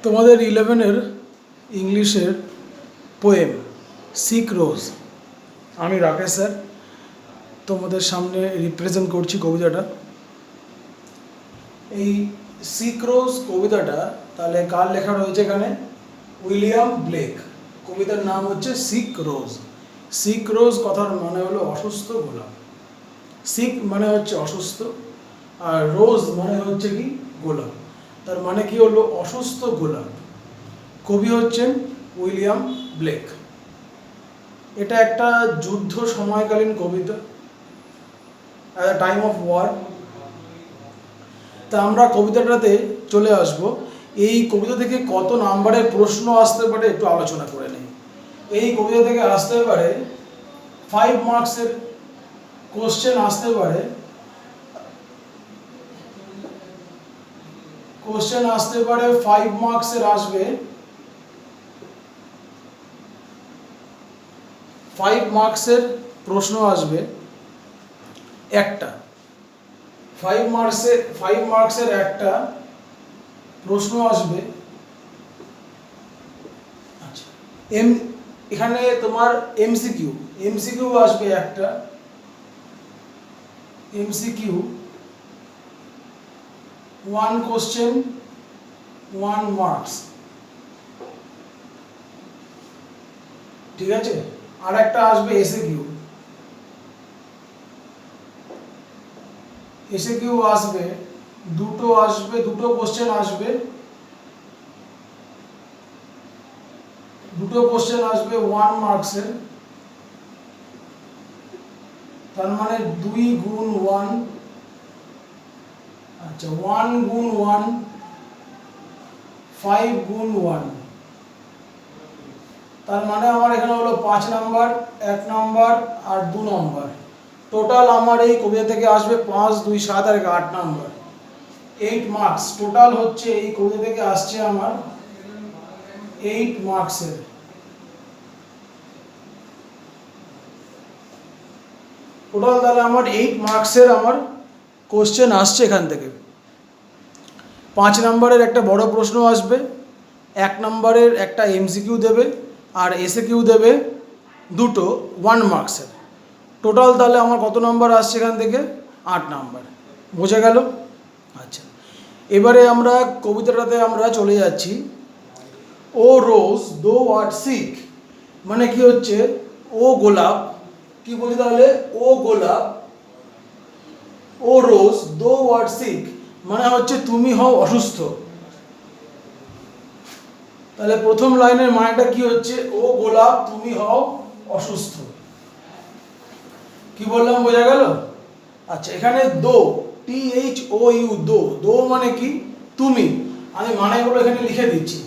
তোমাদের 11-এর ইংলিশের poem sick রোজ, আমি রাকেশ স্যার তোমাদের সামনে রিপ্রেজেন্ট করছি কবিতাটা। এই সিক রোজ কবিতাটা তাহলে কার লেখা রয়েছে এখানে? William Blake. কবিতার নাম হচ্ছে সিক রোজ। সিক রোজ কথার মানে হলো অসুস্থ গোলাপ। সিক মানে হচ্ছে অসুস্থ, আর রোজ মানে হচ্ছে কি গোলাপ। তার মানে কি হলো অসুস্থ গোলাপ। কবি হচ্ছেন উইলিয়াম ব্লেক। এটা একটা যুদ্ধ সময়কালীন কবিতা, at the time of war. তা আমরা কবিতাটাতে চলে আসব। এই কবিতা থেকে কত নাম্বারের প্রশ্ন আসতে পারে একটু আলোচনা করে নিই। এই কবিতা থেকে আসতে পারে 5 মার্কসের কোশ্চেন আসতে পারে। কোশ্চেন আসতে পারে 5 মার্কসের আসবে। 5 মার্কসের প্রশ্ন আসবে একটা। 5 মার্কসের একটা প্রশ্ন আসবে। আচ্ছা, এখানে তোমার এমসিকিউ আসবে একটা। এমসিকিউ 1 কোশ্চেন 1 মার্কস, ঠিক আছে। আর একটা আসবে এসএকিউ। এসএকিউ আসবে দুটো কোশ্চেন আসবে। দুটো কোশ্চেন আসবে 1 মার্কসের। তার মানে 2 গুণ 1, আচ্ছা 1 গুণ 1, 5 গুণ 1। তার মানে আমার এখানে হলো 5 নাম্বার, 1 নাম্বার আর 2 নাম্বার। টোটাল আমার এই কবিতা থেকে আসবে 5, 2, 7 আর 8 নাম্বার, 8 মার্কস। টোটাল হচ্ছে এই কবিতা থেকে আসছে আমার 8 মার্কসের। টোটাল তাহলে আমার 8 মার্কসের আমার কোশ্চেন আসছে এখান থেকে। 5 নাম্বারের একটা বড় প্রশ্ন আসবে, 1 নাম্বারের একটা এমসিকিউ দেবে, আর এসএকিউ দেবে দুটো 1 মার্কসের। টোটাল তাহলে আমার কত নাম্বার আসছে এখান থেকে? 8 নাম্বার। বোঝা গেল? আচ্ছা, এবারে আমরা কবিতাটাতে আমরা চলে যাচ্ছি। ও রোজ দো ওয়াট সিক, মানে কি হচ্ছে ও গোলাপ। কি বলি তাহলে? ও গোলাপ, ও রোজ দো ওয়াট সিক মানে হচ্ছে তুমি হও অসুস্থ। তাহলে প্রথম লাইনের মানেটা কি হচ্ছে? ও গোলাপ তুমি হও অসুস্থ। কি বললাম বোঝা গেল? আচ্ছা, এখানে দো, THOU, দো মানে কি তুমি। আমি মানেগুলো এখানে লিখে দিচ্ছি।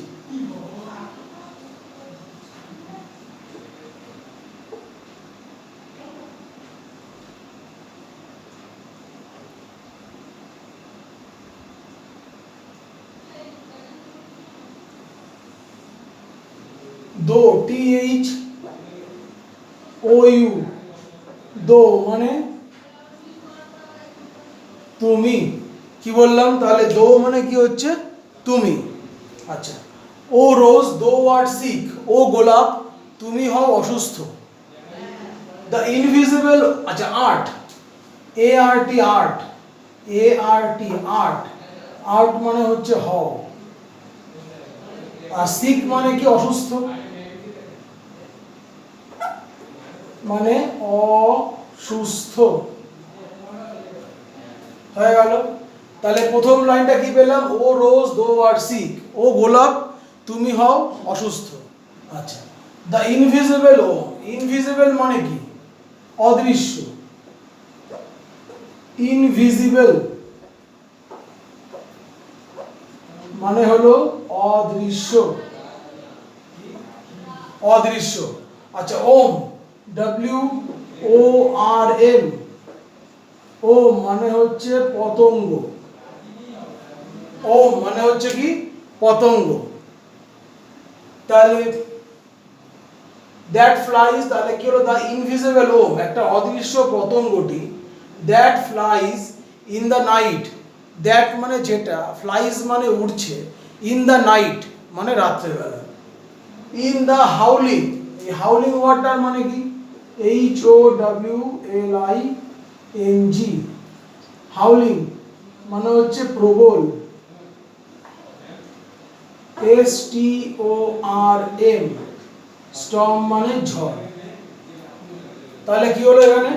দো, THOU, দো মানে তুমি। কি বললাম তাহলে? দো মানে কি হচ্ছে তুমি। আচ্ছা, ও রোজ দো ওয়াট সিক, ও গোলাপ তুমি হও অসুস্থ। দ্য ইনভিজিবল, আচ্ছা আর্ট, ART, আর্ট, আর্ট মানে হচ্ছে হও। আর সিক মানে কি অসুস্থ, মানে অসুস্থ। হয়ে গেল। তাহলে প্রথম লাইনটা কি পেলাম? ও রোজ দো ওয়াট সিক, ও গোলাপ তুমি হও অসুস্থ। আচ্ছা, দ্য ইনভিজিবল, ও ইনভিজিবল মানে কি অদৃশ্য। ইনভিজিবল মানে হলো অদৃশ্য, অদৃশ্য। আচ্ছা, ওম, WORM, ওম মানে হচ্ছে পতঙ্গ। ওম মানে হচ্ছে কি পতঙ্গ। তাহলে দ্যাট ফ্লাইজ, তাহলে কি হলো? দ্য ইনভিজিবল ওম, একটা অদৃশ্য পতঙ্গটি, that flies in the night, that মানে যেটা, ফ্লাইজ মানে উড়ছে, ইন দ্য নাইট মানে রাত্রেবেলা। ইন দ্য হাউলিং, এই হাউলিং ওয়ার্ডটার মানে কি? HOWLING, হাউলিং মানে হচ্ছে প্রবল। STORM, স্টর্ম মানে ঝড়। তাহলে কি হলো এখানে?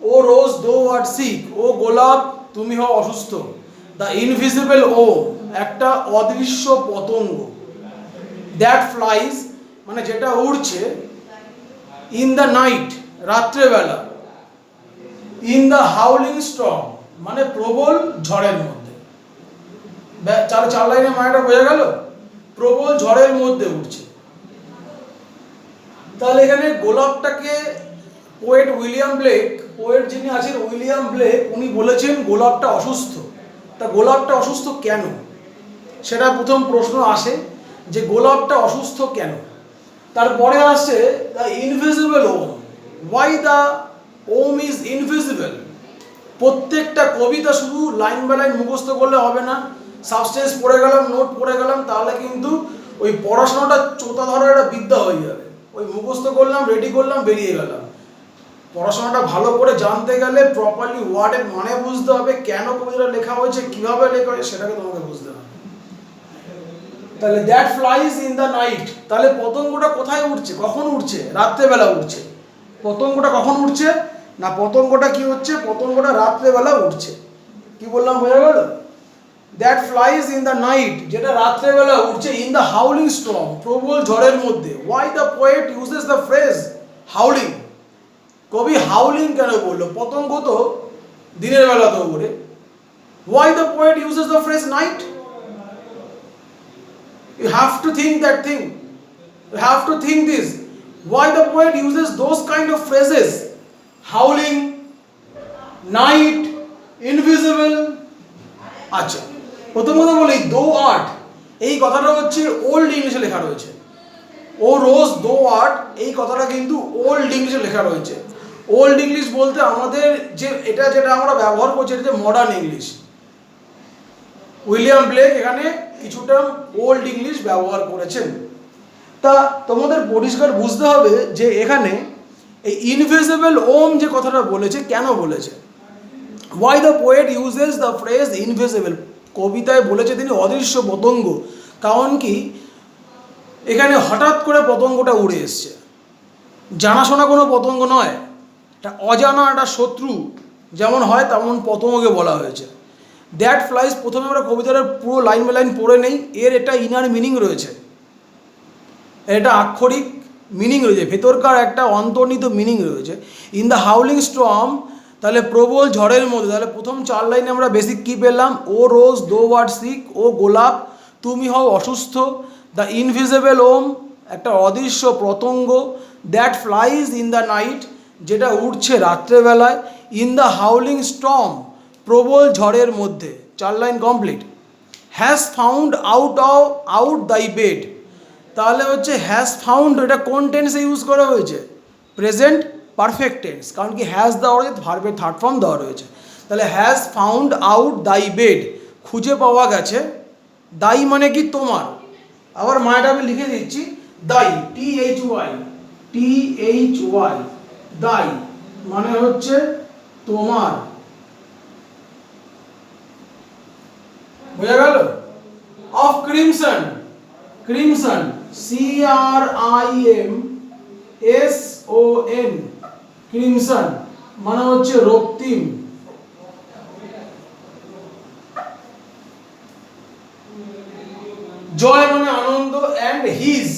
ও রোজ দো আর সিক, ও গোলাপ তুমি হও অসুস্থ। দ্য ইনভিজিবল ও, একটা অদৃশ্য পতঙ্গ। দ্যাট ফ্লাইজ মানে যেটা উড়ছে, ইন দ্য নাইট রাত্রেবেলা, ইন দ্য হাউলিং স্টর্ম মানে প্রবল ঝড়ের মধ্যে। চার লাইনে মানেটা বোঝা গেল? প্রবল ঝড়ের মধ্যে উঠছে। তাহলে এখানে গোলাপটাকে পোয়েট উইলিয়াম ব্লেক, পোয়েট যিনি আছেন উইলিয়াম ব্লেক, উনি বলেছেন গোলাপটা অসুস্থ। তা গোলাপটা অসুস্থ কেন, সেটা প্রথম প্রশ্ন আসে যে গোলাপটা অসুস্থ কেন। তারপরে আসছে the invisible worm, why the worm is invisible. প্রত্যেকটা কবিতা শুধু লাইন বাই লাইন মুখস্থ করলে হবে না, সাবস্টেন্স পড়ে গেলাম, নোট পড়ে গেলাম, তাহলে কিন্তু ওই পড়াশোনাটা চোতা ধরার একটা বিদ্যা হয়ে যাবে। ওই মুখস্থ করলাম, রেডি করলাম, বেরিয়ে গেলাম। পড়াশোনাটা ভালো করে জানতে গেলে প্রপারলি ওয়ার্ডের মানে বুঝতে হবে, কেন কবিতাটা লেখা হয়েছে, কিভাবে লেখা হয়েছে সেটাকে তোমাকে বুঝতে হবে। তাহলে that flies in the night, তাহলে পতঙ্গটা কোথায় উঠছে, কখন উঠছে? রাত্রেবেলা উঠছে। পতঙ্গটা কখন উঠছে না, পতঙ্গটা কি হচ্ছে, পতঙ্গটা রাত্রেবেলা উঠছে। কি বললাম, বোঝা গেল? That flies in the night, যেটা রাত্রেবেলা উঠছে, ইন দ্য হাউলিং স্টর্ম প্রবল ঝড়ের মধ্যে। Why the poet uses the phrase howling, কবি হাউলিং কেন বললো? পতঙ্গ তো দিনের বেলা তো ওরে। Why the poet uses the phrase night? You have to think that thing. You have to think this. Why the poet uses those kind of phrases? Howling, night, invisible. আচ্ছা, প্রথম কথা বলি, দো আর্ট, এই কথাটা হচ্ছে ওল্ড ইংলিশে লেখা রয়েছে। ও রোজ দো আর্ট, এই কথাটা কিন্তু ওল্ড ইংলিশে লেখা রয়েছে। ওল্ড ইংলিশ বলতে আমাদের যে এটা যেটা আমরা ব্যবহার করছি, এটা যে মডার্ন ইংলিশ। উইলিয়াম ব্লেক এখানে কিছুটা ওল্ড ইংলিশ ব্যবহার করেছেন। তা তোমাদের পরিষ্কার বুঝতে হবে যে এখানে এই ইনভিজিবল ওম যে কথাটা বলেছে, কেন বলেছে? Why the poet uses the phrase invisible, কবিতায় বলেছে তিনি অদৃশ্য পতঙ্গ। কারণ কি, এখানে হঠাৎ করে পতঙ্গটা উড়ে এসছে, জানাশোনা কোনো পতঙ্গ নয়, এটা অজানা একটা শত্রু যেমন হয় তেমন পতঙ্গকে বলা হয়েছে। দ্যাট ফ্লাইজ, প্রথমে আমরা কবিতার পুরো লাইন বাই লাইন পড়ে নেই, এর একটা ইনার মিনিং রয়েছে, এটা আক্ষরিক মিনিং রয়েছে, ভেতরকার একটা অন্তর্নিহিত মিনিং রয়েছে। ইন দ্য হাউলিং স্টর্ম, তাহলে প্রবল ঝড়ের মধ্যে, তাহলে প্রথম চার লাইনে আমরা বেসিক কী পেলাম? ও রোজ দো ওয়ার্ড সিক, ও গোলাপ তুমি হও অসুস্থ। দ্য ইনভিজিবল ওম, একটা অদৃশ্য পতঙ্গ। That flies in the night, যেটা উঠছে রাত্রেবেলায়। ইন দ্য হাউলিং স্টর্ম, প্রবল ঝড়ের মধ্যে। চার line complete. Has found out দাই বেড, তাহলে হচ্ছে হ্যাজ ফাউন্ড, এটা কোন টেন্সে ইউজ করা হয়েছে? প্রেজেন্ট পারফেক্ট টেন্স, কারণ কি হ্যাজ দেওয়া রয়েছে, ভার্বের থার্ড ফর্ম দেওয়া রয়েছে। তাহলে হ্যাজ ফাউন্ড আউট দাই বেড, খুঁজে পাওয়া গেছে। দাই মানে কি? তোমার। আবার মায়েটা আমি লিখে দিচ্ছি, দাই, THY, দাই মানে হচ্ছে তোমার। বোঝা গেল? Of crimson, crimson CRIMSON, crimson মানে হচ্ছে রক্তিম। জয় মানে আনন্দ, and his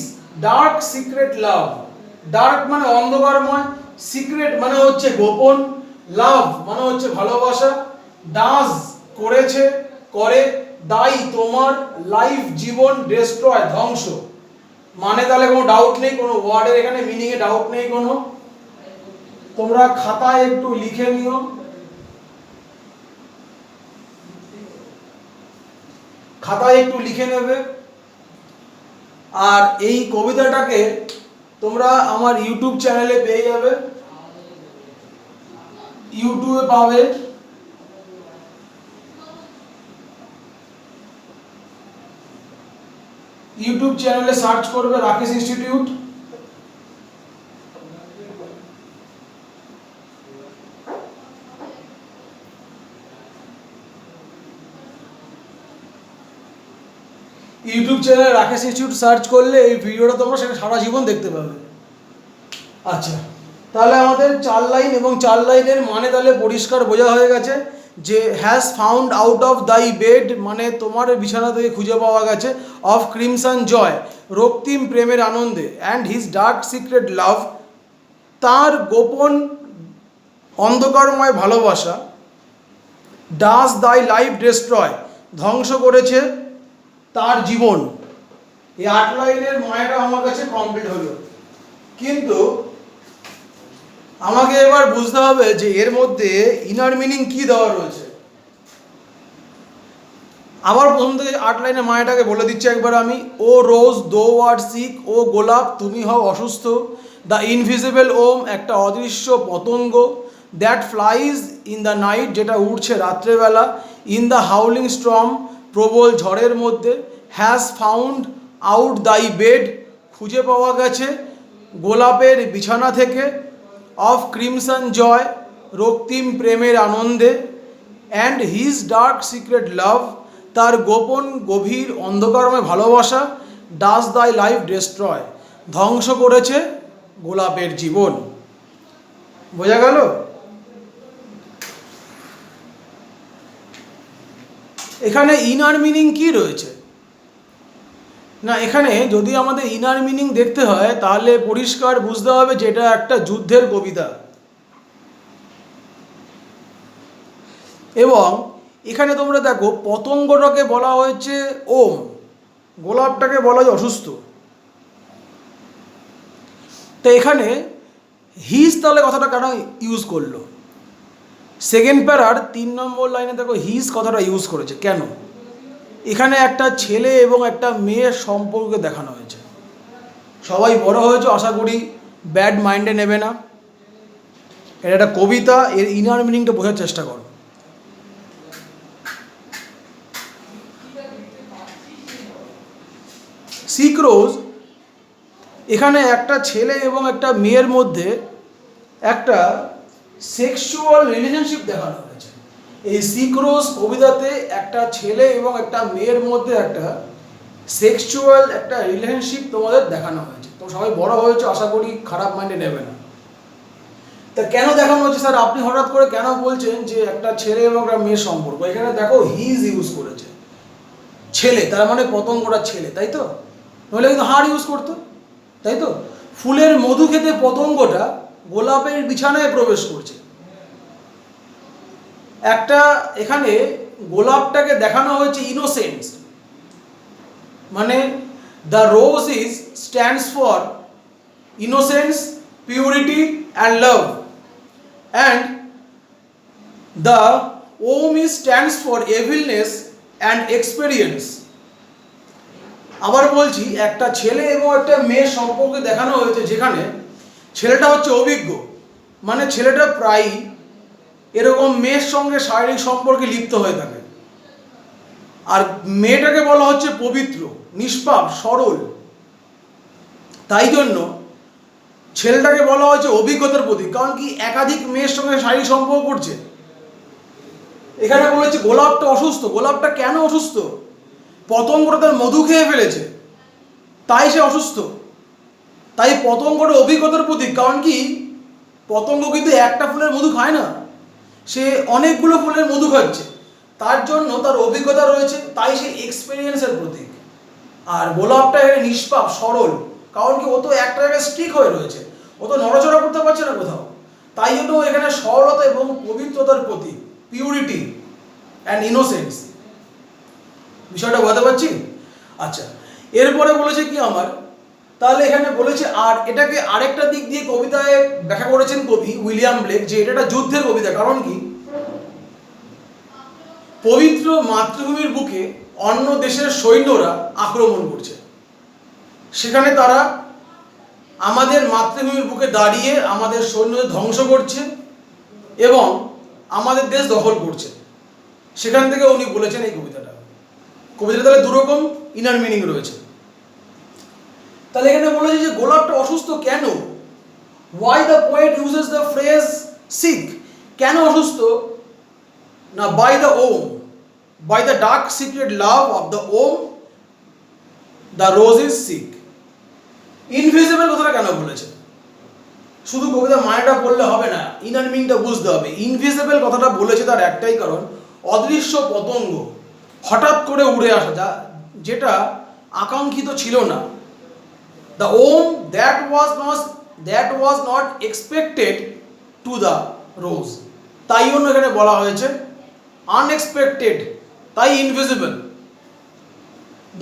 dark secret love, dark মানে অন্ধকারময়, সিক্রেট মানে হচ্ছে গোপন, লাভ মানে হচ্ছে ভালোবাসা। ডাজ করেছে, করে, দাই তোমার, লাইফ জীবন, ডেস্ট্রয় ধ্বংস। মানে তাহলে কোনো ডাউট নেই, কোনো ওয়ার্ডের এখানে মিনিংয়ে ডাউট নেই কোনো। তোমরা খাতায় একটু লিখে নিও, খাতায় একটু লিখে নেবে। আর এই কবিতাটাকে তোমরা আমার ইউটিউব চ্যানেলে পেয়ে যাবে, ইউটিউবে পাবে। ইউটিউব চ্যানেলে সার্চ করবে রাকেশ ইনস্টিটিউট, ইউটিউব চ্যানেলে রাকেশ ইনস্টিটিউট সার্চ করলে এই ভিডিওটা তোমরা সেটা সারা জীবন দেখতে পাবে। আচ্ছা, তাহলে আমাদের 4 লাইন এবং 4 লাইনের মানে তাহলে পরিষ্কার বোঝা হয়ে গেছে যে has found out of thy bed মানে তোমার বিছানা থেকে খুঁজে পাওয়া গেছে, অফ ক্রিমসন জয় রক্তিম প্রেমের আনন্দে, and his dark secret love তার গোপন অন্ধকারময় ভালোবাসা, ডাজ দাই লাইফ ডেস্ট্রয় ধ্বংস করেছে তার জীবন। এই 8 লাইনের মায়াটা আমার কাছে কমপ্লিট হলো, কিন্তু আমাকে এবার বুঝতে হবে যে এর মধ্যে ইনার মিনিং কি দেওয়া রয়েছে। আবার প্রথম থেকে 8 লাইনের মায়াটাকে বলে দিচ্ছি একবার আমি। ও রোজ দো আর সিক, ও গোলাপ তুমি হও অসুস্থ, দ্য ইনভিজিবল ওম একটা অদৃশ্য পতঙ্গ, that flies in the night যেটা উড়ছে রাত্রেবেলা, ইন দ্য হাউলিং স্টর্ম প্রবল ঝড়ের মধ্যে, হ্যাজ ফাউন্ড আউট দাই বেড খুঁজে পাওয়া গেছে গোলাপের বিছানা থেকে, অফ ক্রিমসন জয় রক্তিম প্রেমের আনন্দে, and his dark secret love তার গোপন গভীর অন্ধকারময় ভালোবাসা, ডাজ দাই লাইফ ডেস্ট্রয় ধ্বংস করেছে গোলাপের জীবন। বোঝা গেল? এখানে ইনার মিনিং কি রয়েছে না, এখানে যদি আমাদের ইনার মিনিং দেখতে হয় তাহলে পরিষ্কার বুঝতে হবে যে এটা একটা যুদ্ধের কবিতা, এবং এখানে তোমরা দেখো পতঙ্গটাকে বলা হয়েছে ওম, গোলাপটাকে বলা হয় অসুস্থ। তো এখানে হিজ তাহলে কথাটা কেন ইউজ করলো? সেকেন্ড প্যারার 3 নম্বর লাইনে দেখো হিজ কথাটা ইউজ করেছে কেন? এখানে একটা ছেলে এবং একটা মেয়ের সম্পর্কে দেখানো হয়েছে। সবাই বড় হয়েছে, আশা করি ব্যাড মাইন্ডে নেবে না। এটা একটা কবিতা, এর ইনার মিনিংটা বোঝার চেষ্টা করো। সিক্রোজ এখানে একটা ছেলে এবং একটা মেয়ের মধ্যে একটা সেক্সুয়াল রিলেশনশিপ দেখানো হয়েছে। এই সিক্রোজ কবিতাতে একটা ছেলে এবং একটা মেয়ের মধ্যে একটা সেক্সুয়াল একটা রিলেশনশিপ তোমাদের দেখানো হয়েছে। তো সবাই বড় হয়েছে, আশা করি খারাপ মাইন্ডে নেবে না। তা কেন দেখানো হচ্ছে স্যার, আপনি হঠাৎ করে কেন বলছেন যে একটা ছেলে এবং একটা মেয়ের সম্পর্ক? এখানে দেখো হিজ ইউজ করেছে, ছেলে তার মানে পতঙ্গটা ছেলে, তাই তো? নইলে কিন্তু হাড় ইউজ করতো, তাই তো? ফুলের মধু খেতে পতঙ্গটা গোলাপের বিছানায় প্রবেশ করছে। একটা এখানে গোলাপটাকে দেখানো হয়েছে ইনোসেন্স, মানে the rose is stands for innocence, purity and love, and the worm is stands for evilness and experience. আবার বলছি, একটা ছেলে এবং একটা মেয়ের সম্পর্কে দেখানো হয়েছে যেখানে ছেলেটা হচ্ছে অভিজ্ঞ, মানে ছেলেটা প্রায়ই এরকম মেয়ের সঙ্গে শারীরিক সম্পর্কে লিপ্ত হয়ে থাকে, আর মেয়েটাকে বলা হচ্ছে পবিত্র, নিষ্পাপ, সরল। তাই জন্য ছেলেটাকে বলা হয়েছে অভিজ্ঞতার প্রতীক, কারণ কি একাধিক মেয়ের সঙ্গে শারীরিক সম্পর্ক করছে। এখানে বলেছে গোলাপটা অসুস্থ। গোলাপটা কেন অসুস্থ? পতঙ্গটা তার মধু খেয়ে ফেলেছে, তাই সে অসুস্থ। তাই পতঙ্গটা অভিজ্ঞতার প্রতীক, কারণ কি পতঙ্গ কিন্তু একটা ফুলের মধু খায় না, সে অনেকগুলো ফুলের মধু খাচ্ছে, তার জন্য তার অভিজ্ঞতা রয়েছে, তাই সে এক্সপেরিয়েন্সের প্রতীক। আর গোলাপটা এখানে নিষ্পাপ, সরল, কারণ কি ও তো একটা জায়গায় স্টিক হয়ে রয়েছে, ও তো নড়াচড়া করতে পারছে না কোথাও, তাই জন্য এখানে সরলতা এবং পবিত্রতার প্রতীক, পিউরিটি অ্যান্ড ইনোসেন্স। বিষয়টা বুঝতে পারছি? আচ্ছা, এরপরে বলেছে কি আমার, তাহলে এখানে বলেছে, আর এটাকে আরেকটা দিক দিয়ে কবিতায় ব্যাখ্যা করেছেন কবি উইলিয়াম ব্লেক, যে এটা একটা যুদ্ধের কবিতা। কারণ কি পবিত্র মাতৃভূমির বুকে অন্য দেশের সৈন্যরা আক্রমণ করছে, সেখানে তারা আমাদের মাতৃভূমির বুকে দাঁড়িয়ে আমাদের সৈন্যদের ধ্বংস করছে এবং আমাদের দেশ দখল করছে। সেখান থেকে উনি বলেছেন এই কবিতাটা। কবিতাটা তাহলে দুরকম ইনার মিনিং রয়েছে। তাহলে এখানে বলেছে যে গোলাপটা অসুস্থ কেন? Why the poet uses the phrase sick? কেন অসুস্থ? না, by the om, by the dark secret love of the om, the rose is sick. Invisible কথাটা কেন বলেছে? শুধু কবিতার মানেটা পড়লে হবে না, ইনার মিনিংটা বুঝতে হবে। ইনভিজিবল কথাটা বলেছে তার একটাই কারণ, অদৃশ্য পতঙ্গ হঠাৎ করে উড়ে আসা, যেটা আকাঙ্ক্ষিত ছিল না। The om that was not expected to the rose, তাই জন্য এখানে বলা হয়েছে আনএক্সপেক্টেড, তাই invisible.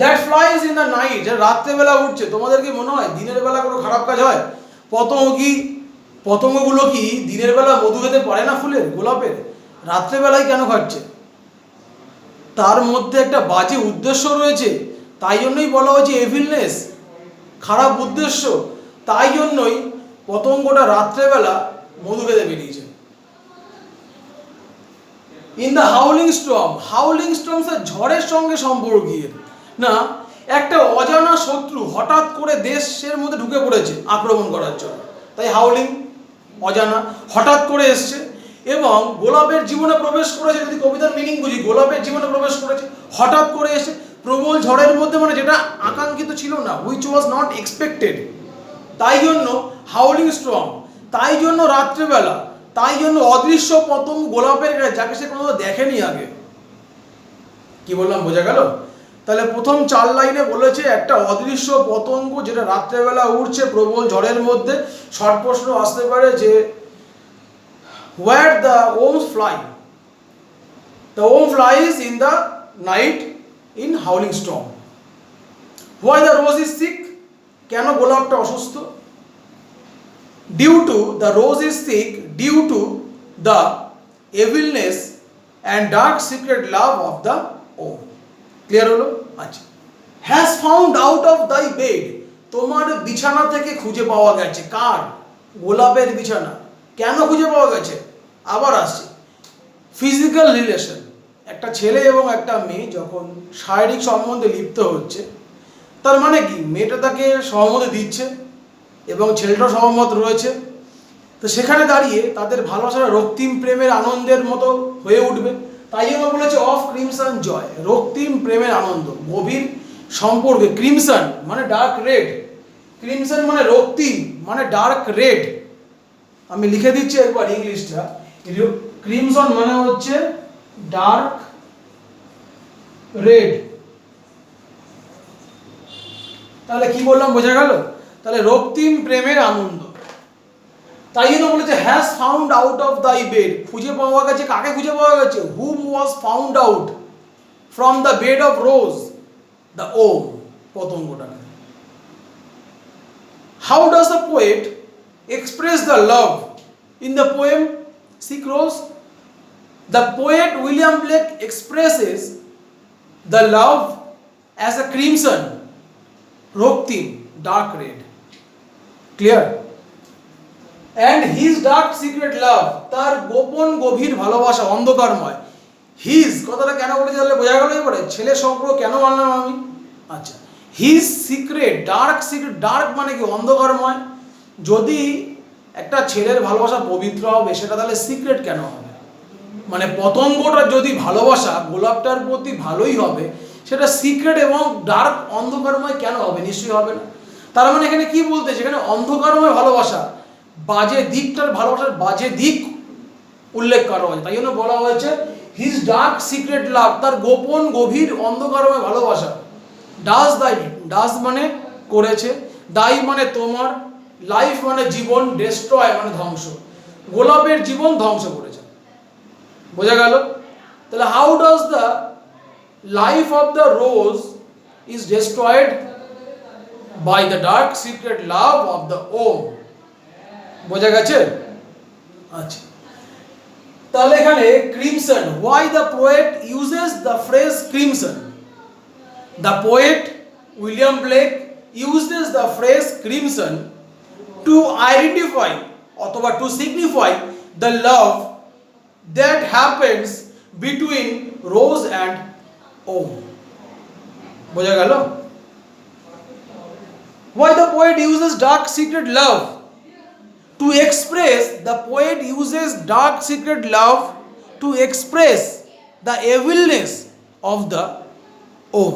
That flies in the night, যে রাত্রেবেলা উঠছে। তোমাদের কি মনে হয় দিনের বেলা কোনো খারাপ কাজ হয়? পতঙ্গগুলো কি দিনের বেলা মধু খেতে পারে না ফুলের, গোলাপের? রাত্রেবেলায় কেন খাচ্ছে? তার মধ্যে একটা বাজে উদ্দেশ্য রয়েছে, তাই জন্যই বলা হয়েছে এভিলনেস, খারাপ উদ্দেশ্য। তাই জন্যই পতঙ্গটা রাত্রেবেলা মধু খেতে বেরিয়েছে। ইন দ্য হাউলিং স্টর্ম ঝড়ের সঙ্গে সম্পর্কিত না, একটা অজানা শত্রু হঠাৎ করে দেশের মধ্যে ঢুকে পড়েছে আক্রমণ করার জন্য, তাই হাউলিং, অজানা, হঠাৎ করে এসছে। এবং গোলাপের জীবনে প্রবেশ করেছে, যদি কবিতার মিনিং বুঝি, গোলাপের জীবনে প্রবেশ করেছে হঠাৎ করে এসে প্রবল ঝড়ের মধ্যে, মানে যেটা আকাঙ্ক্ষিত ছিল না, হুইচ ওয়াজ নট এক্সপেক্টেড। তাই জন্য হাউলিং স্টর্ম, তাই জন্য রাত্রেবেলা, তাই জন্য অদৃশ্য পতঙ্গ গোলাপের গায়ে, যাকে সে কোনো দেখেনি আগে। কি বললাম, বোঝা গেল? তাহলে প্রথম 4 লাইনে বলেছে একটা অদৃশ্য পতঙ্গ যেটা রাত্রেবেলা উড়ছে প্রবল ঝড়ের মধ্যে। শর্ট প্রশ্ন আসতে পারে যে where the worms fly? The worm flies in the night in howling storm. Why the rose is sick? কেন গোলাপটা অসুস্থ? Due to the rose is sick due to the evilness and dark secret love of the worm. Clear হলো? আচ্ছা। Has found out of thy bed, তোমার বিছানা থেকে খুঁজে পাওয়া গেছে। কার? গোলাপের বিছানা। কেন খুঁজে পাওয়া গেছে? আবার আসছে ফিজিক্যাল রিলেশন। একটা ছেলে এবং একটা মেয়ে যখন শারীরিক সম্বন্ধে লিপ্ত হচ্ছে, তার মানে কি, মেয়েটা তাকে সহমতি দিচ্ছে এবং ছেলেটাও সহমত রয়েছে, তো সেখানে দাঁড়িয়ে তাদের ভালোবাসার রক্তিম প্রেমের আনন্দের মতো হয়ে উঠবে। তাই জন্য বলেছে অফ ক্রিমসন জয়, রক্তিম প্রেমের আনন্দ, গভীর সম্পর্কে। ক্রিমসন মানে ডার্ক রেড, ক্রিমসন মানে রক্তিম, মানে ডার্ক রেড। আমি লিখে দিচ্ছি একবার ইংলিশটা। ক্রিমসন মানে হচ্ছে ডার্ক রেড। তাহলে কি বললাম, বোঝা গেল? তাহলে রক্তিম প্রেমের আনন্দ। তাই জন্য বলেছে has found out of thy bed, খুঁজে পাওয়া গেছে। কাকে খুঁজে পাওয়া গেছে? Whom was found out from the bed of rose, the worm, পতঙ্গটাকে। How does the poet express the love in the poem sick rose? The poet William Blake expresses the love as a crimson, রক্তিম, dark red. Clear? And his dark secret love, তার গোপন গভীর ভালোবাসা, অন্ধকারময়। His কথাটা কেন বলেছে তাহলে বোঝা গেল এবারে, ছেলের সম্পর্ক কেন বললাম আমি। আচ্ছা, his secret, dark secret, dark মানে কি, অন্ধকারময়। যদি একটা ছেলের ভালোবাসা পবিত্র হবে, সেটা তাহলে সিক্রেট কেন হবে? মানে পতঙ্গটার যদি ভালোবাসা গোলাপটার প্রতি ভালোই হবে, সেটা সিক্রেট এবং ডার্ক অন্ধকারময় কেন হবে? নিশ্চয়ই হবে না। তার মানে এখানে কি বলতে, যেখানে অন্ধকারময় ভালোবাসা, বাজে দিকটার, ভালোবাসার বাজে দিক উল্লেখ করা হয়েছে। তাই জন্য বলা হয়েছে হিজ ডার্ক সিক্রেট লাভ, তার গোপন গভীর অন্ধকারময় ভালোবাসা। ডাজ দাই, ডাজ মানে করেছে, দাই মানে তোমার, লাইফ মানে জীবন, ডেস্ট্রয় মানে ধ্বংস। গোলাপের জীবন ধ্বংস করেছে। বোঝা গেল? তাহলে how does the life of the rose is destroyed by the dark secret love of the worm. বোঝা গেছে? আচ্ছা, তাহলে এখানে crimson, why the poet uses the phrase crimson? The poet William Blake uses the phrase crimson to identify অথবা to signify the love that happens between rose and om. বোঝা গেল? Why the poet uses dark secret love to express the evilness of the om.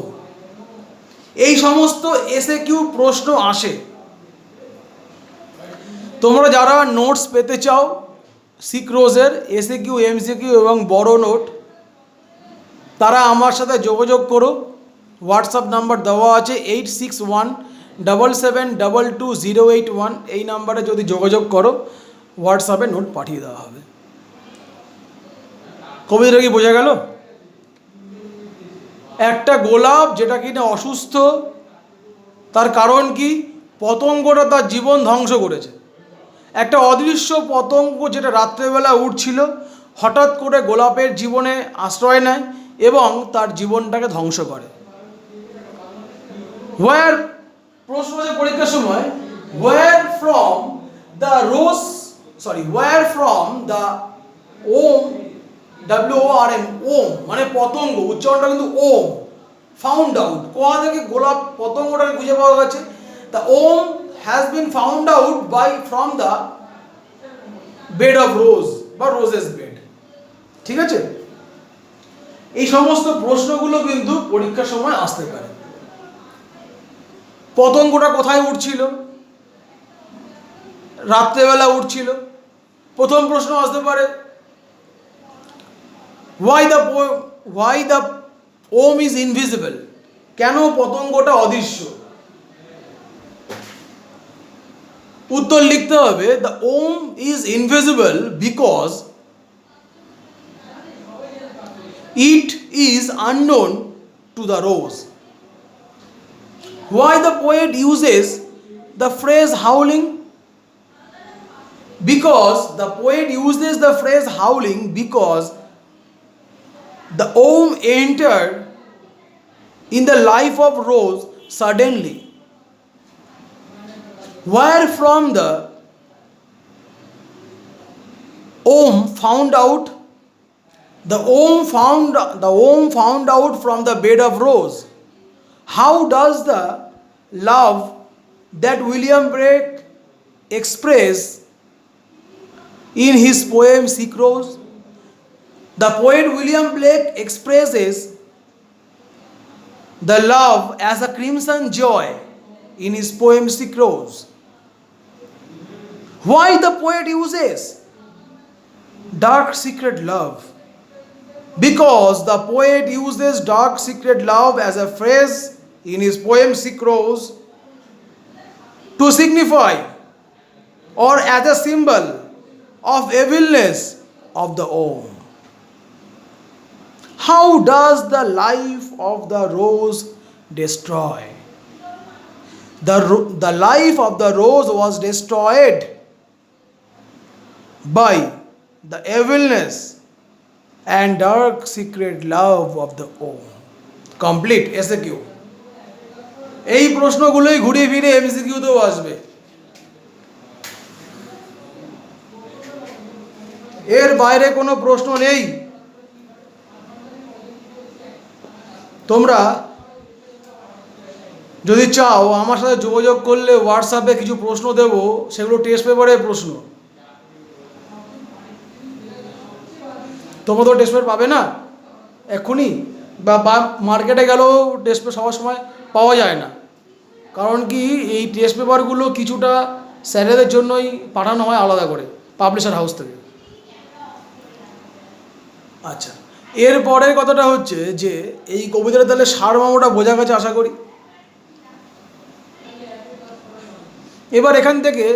এই সমস্ত এসে Q প্রশ্ন আসে। তোমরা যারা নোটস পেতে চাও সিক্রোজের এসে কিউ এমসিকিউ এবং বড় নোট, তারা আমার সাথে যোগাযোগ করো। হোয়াটসঅ্যাপ নাম্বার দেওয়া আছে 8617722081। এই নাম্বারে যদি যোগাযোগ করো হোয়াটসঅ্যাপে নোট পাঠিয়ে দেওয়া হবে। কবিতাটা কি বোঝা গেল? একটা গোলাপ যেটা কিনা অসুস্থ, তার কারণ কি? পতঙ্গটা তার জীবন ধ্বংস করেছে। একটা অদৃশ্য পতঙ্গ যেটা রাত্রেবেলা উঠছিল, হঠাৎ করে গোলাপের জীবনে আশ্রয় নেয় এবং তার জীবনটাকে ধ্বংস করে। হোয়ার প্রশ্ন আছে পরীক্ষার সময়, where from the Om, WORM, ওম মানে পতঙ্গ, উচ্চারণটা কিন্তু ওম। ফাউন্ড আউট, কোথা থেকে গোলাপ পতঙ্গটাকে খুঁজে পাওয়া গেছে? The worm has been found out from the bed of rose বা রোজেস বেড। ঠিক আছে? এই সমস্ত প্রশ্নগুলো কিন্তু পরীক্ষার সময় আসতে পারে। পতঙ্গটা কোথায় উঠছিল? রাত্রেবেলা উঠছিল। প্রথম প্রশ্ন আসতে পারে, why the Om is invisible, কেন পতঙ্গটা অদৃশ্য? উত্তর লিখতে হবে, the worm is invisible because it is unknown to the rose. Why the poet uses the phrase howling? Because the poet uses the phrase howling because the om entered in the life of Rose suddenly. Where from the om found out? The om found out from the bed of Rose. How does the love that William Blake expressed in his poem Sick Rose? The poet William Blake expresses the love as a crimson joy in his poem Sick Rose. Why the poet uses dark secret love? Because the poet uses dark secret love as a phrase in his poem Sick Rose to signify or as a symbol of evilness of the om. How does the life of the rose destroy? The life of the rose was destroyed by the evilness and dark secret love of the om. Complete SQ. এই প্রশ্নগুলোই ঘুরে ফিরে এমসিকিউতেও আসবে। এর বাইরে কোনো প্রশ্ন নেই। তোমরা যদি চাও আমার সাথে যোগাযোগ করলে হোয়াটসঅ্যাপে কিছু প্রশ্ন দেব, সেগুলো টেস্ট পেপারের প্রশ্ন। তোমরা তো টেস্ট পেপার পাবে না এক্ষুনি, বা মার্কেটে গেলেও টেস্ট পেপার সবার সময় পাওয়া যায় না। কারণ কি, এই টেস্ট পেপারগুলো কিছুটা স্যারেদের জন্যই পাঠানো হয় আলাদা করে পাবলিশার হাউস থেকে। আচ্ছা, এর পরের কথাটা হচ্ছে যে এই কবিতাটা তাহলে সারমর্মটা বোঝা গেছে আশা করি। এবার এখান থেকে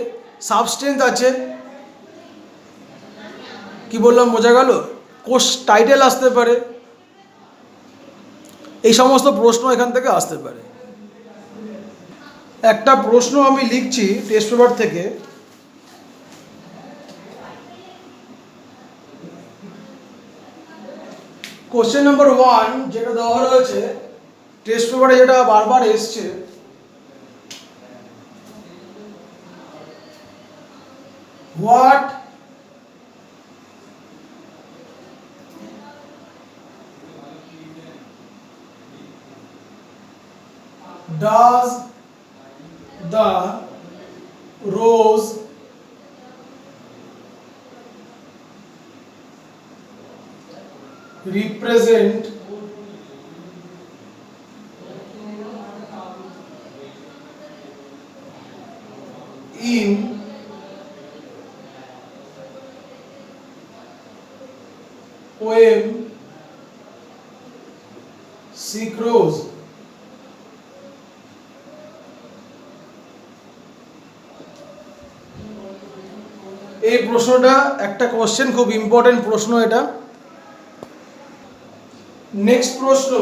সাবস্টেন্স আছে, কি বললাম বোঝা গেল? কোর্স টাইটেল আসতে পারে, এই সমস্ত প্রশ্ন এখান থেকে আসতে পারে। একটা প্রশ্ন আমি লিখছি টেস্ট পেপার থেকে। কোশ্চেন নাম্বার 1 যেটা দেওয়া রয়েছে টেস্ট পেপারে, যেটা বারবার এসছে, what does The rose represent in poem Sick Rose. এই প্রশ্নটা একটা কোশ্চেন, খুব ইম্পর্টেন্ট প্রশ্ন এটা। নেক্সট প্রশ্ন,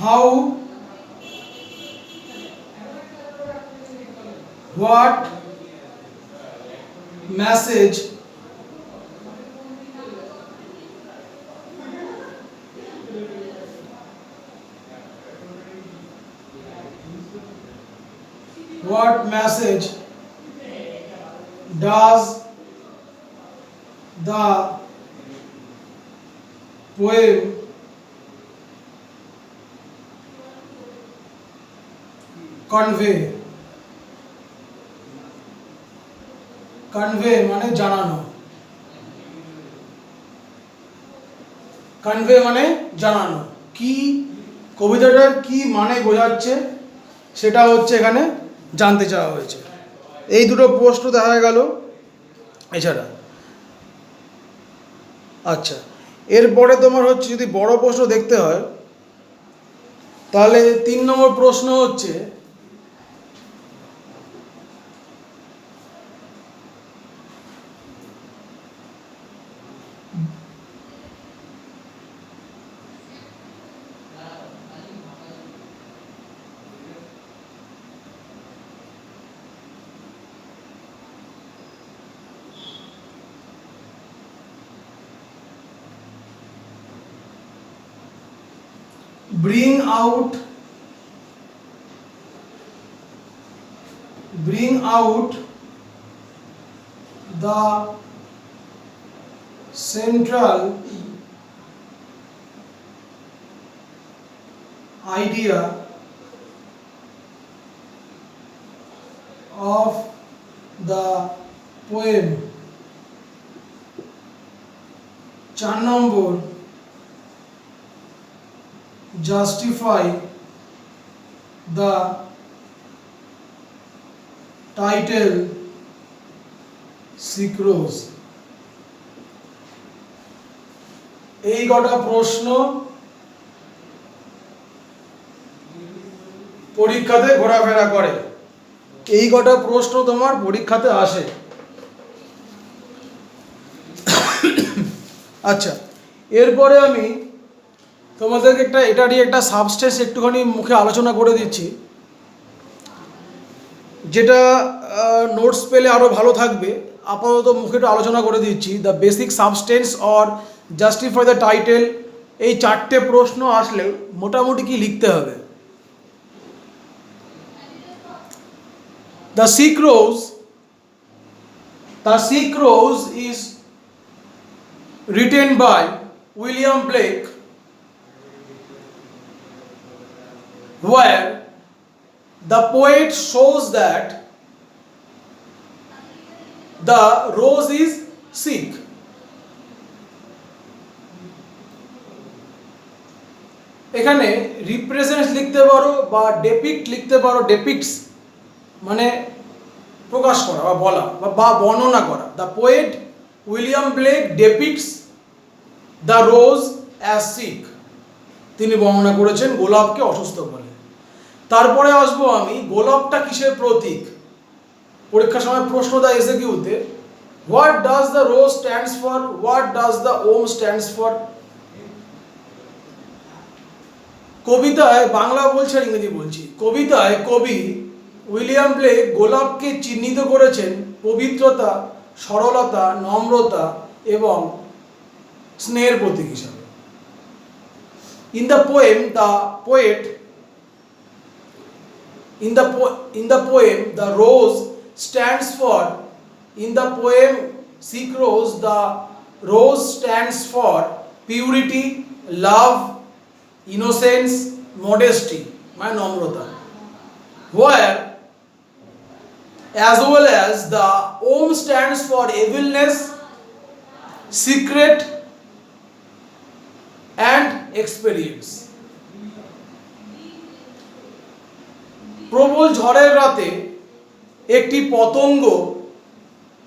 how what message what message does the poem convey? convey মানে জানানো, convey মানে জানানো, কি কবিতাটার কি মানে বোঝাচ্ছে সেটা হচ্ছে এখানে জানতে চাওয়া হয়েছে। এই দুটো প্রশ্ন দেখা গেল। এছাড়া আচ্ছা, এরপরে তোমার হচ্ছে যদি বড় প্রশ্ন দেখতে হয় তাহলে 3 নম্বর প্রশ্ন হচ্ছে bring out the central idea of the poem। 4 number, justify the title Sick Rose। এই কটা প্রশ্ন পরীক্ষাতে ঘোরাফেরা করে, এই কটা প্রশ্ন তোমার পরীক্ষাতে আসে। আচ্ছা, এরপরে আমি তোমাদেরকে এটা নিয়ে একটা সাবস্টেন্স একটুখানি মুখে আলোচনা করে দিচ্ছি, যেটা নোটস পেলে আরও ভালো থাকবে। আপাতত মুখে একটু আলোচনা করে দিচ্ছি। The basic substance or justify the title, এই 4টে প্রশ্ন আসলে মোটামুটি কি লিখতে হবে। The sick rose is written by William Blake, where the poet shows that the rose is sick। এখানে রিপ্রেজেন্টস লিখতে পারো বা ডেপিক্ট লিখতে পারো। ডেপিক্টস মানে প্রকাশ করা বা বলা বা বর্ণনা করা। The poet William Blake depicts the rose as sick, তিনি বর্ণনা করেছেন গোলাপকে অসুস্থ বলে। তারপরে আসবো আমি, গোলাপটা কিসের প্রতীক। পরীক্ষার সময় প্রশ্ন দেয় এসএকিউতে, what does the rose stands for, what does the worm stands for. কবিতায়, বাংলা বলছি আর ইংরেজি বলছি, কবিতায় কবি উইলিয়াম ব্লেক গোলাপকে চিহ্নিত করেছেন পবিত্রতা, সরলতা, নম্রতা এবং স্নেহের প্রতীক হিসাবে। In the poem, the rose stands for, in the poem Sick Rose, the rose stands for purity, love, innocence, modesty মানে নম্রতা, where as well as the Om stands for evilness, secret and experience. প্রবল ঝড়ের রাতে একটি পতঙ্গ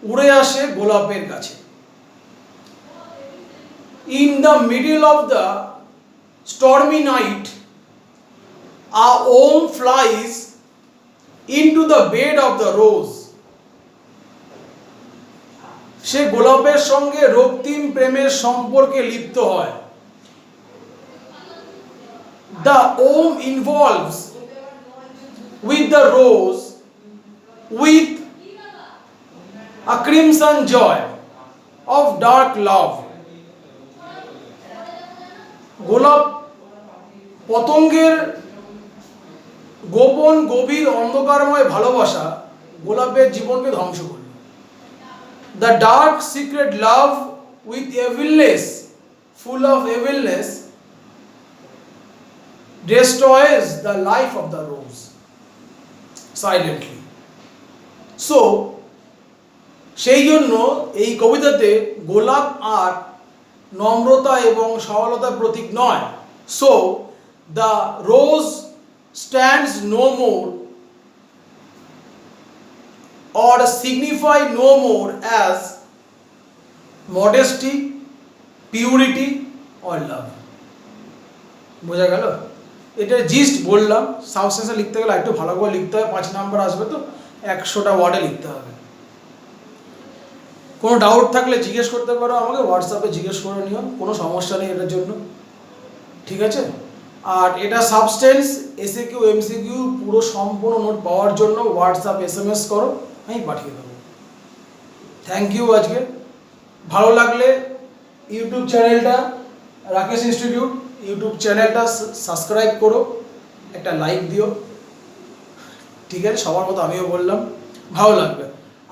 উড়ে আসে গোলাপের কাছে। In the middle of the stormy night, a Om flies into the bed of the rose. সে গোলাপের সঙ্গে রক্তিম প্রেমের সম্পর্কে লিপ্ত হয়। The Om involves with the rose with a crimson joy of dark love. গোলাপ পতঙ্গের গোপন গভীর অন্ধকারময় ভালোবাসা গোলাপের জীবনকে ধ্বংস করল। The dark secret love with evilness, full of evilness, destroys the life of the rose silently. So সেই জন্য এই কবিতাতে গোলাপ আর নম্রতা এবং সরলতার প্রতীক নয়। So the rose stands no more or signify no more as modesty, purity or love. বোঝা গেল? এটা জিস্ট বললাম, সাবস্টেন্সে লিখতে গেলে একটু ভালো করে লিখতে হবে, 5 নাম্বার আসবে তো 100টা ওয়ার্ডে লিখতে হবে। কোনো ডাউট থাকলে জিজ্ঞেস করতে পারো আমাকে, হোয়াটসঅ্যাপে জিজ্ঞেস করে নিও, কোনো সমস্যা নেই এটার জন্য, ঠিক আছে? আর এটা সাবস্টেন্স এসএকিউ এমসিকিউ পুরো সম্পূর্ণ নোট পাওয়ার জন্য হোয়াটসঅ্যাপ এসএমএস করো, আমি পাঠিয়ে দেবো। Thank you. আজকে ভালো লাগলে ইউটিউব চ্যানেলটা রাকেশ ইনস্টিটিউট ইউটিউব চ্যানেলটা সাবস্ক্রাইব করো, একটা লাইক দিও, ঠিক আছে? সবার মতো আমিও বললাম, ভালো লাগবে,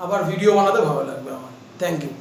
আবার ভিডিও বানাতে ভালো লাগবে আমার। Thank you.